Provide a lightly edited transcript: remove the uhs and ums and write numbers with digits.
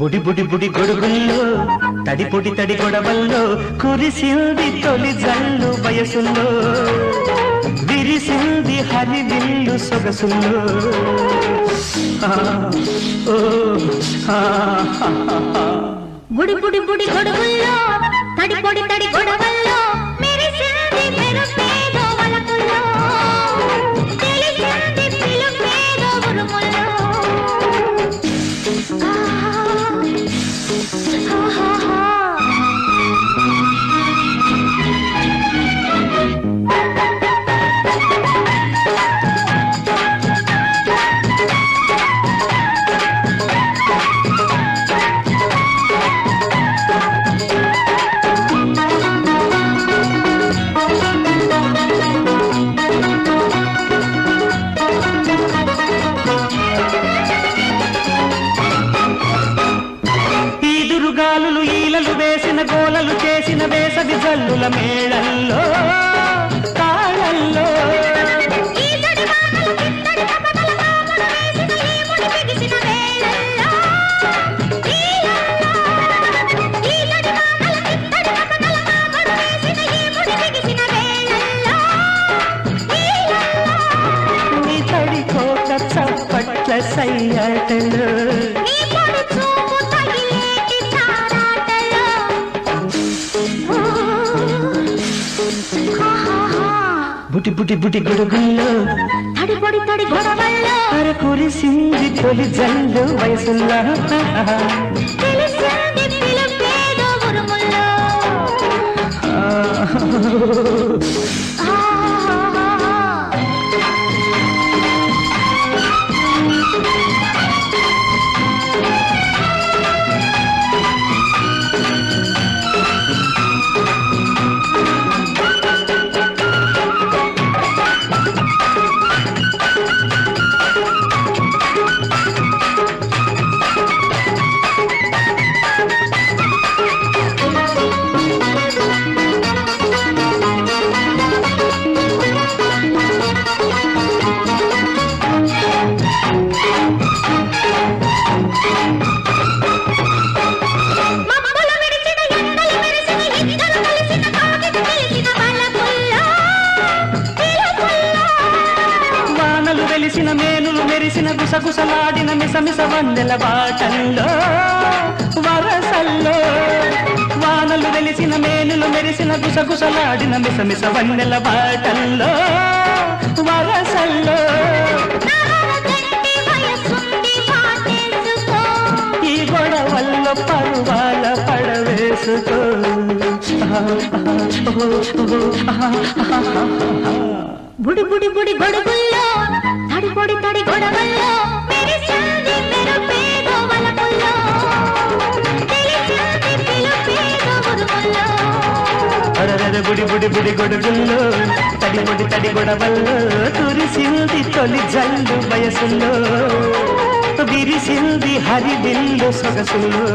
బుడి బుడి బుడి గొడుగుల్లో తడి పొడి తడి గొడవల్లో కురిసింది తొలి జల్లు వయసుల్లో విరిసింది హరివిల్లు సొగసుల్లో బుడి బుడి బుడి గొడుగుల్లో తడి పొడి తడి గొడవల్లో మెరిసింది మెరుపేదో వలపుల్లో తెలిసింది పిలుపేదో ఉరుముల్లో గాలులు ఈలలు వేసిన గోలలు చేసిన వేసవి జల్లుల మేళల్లో తాళల్లో నీ తడి కోట చప్పట్ల సయ్యాటలు బుటి బుటి బుటి గొడుగుల్లో తడి పొడి తడి గొడవల్లో అర కురిసింది తొలి జల్లు వయసుల్లో తెలిసింది పిలుపేదో ఉరుముల్లో వెలిసిన మేనులు మెరిసిన గుసగుసలాడిన మిసమిస వన్నెల బాటల్లో వరసల్లో వానలు వెలిసిన మేనులు మెరిసిన గుసగుసలాడిన మిసమిస వన్నెల బాటల్లో వరసల్లో ఈ గొడవల్లో పరువాల పడవేసుకో బుడి బుడి బుడి గొడుగుల్లో తడి పొడి తడి గొడవల్లో మెరిసింది మెరుపేదో వలపుల్లో తెలిసింది పిలుపేదో ఉరుముల్లో అరరర బుడి బుడి బుడి గొడుగుల్లో తడి పొడి తడి గొడవల్లో కురిసింది తొలి జల్లు వయసుల్లో విరిసింది హరివిల్లు సొగసుల్లో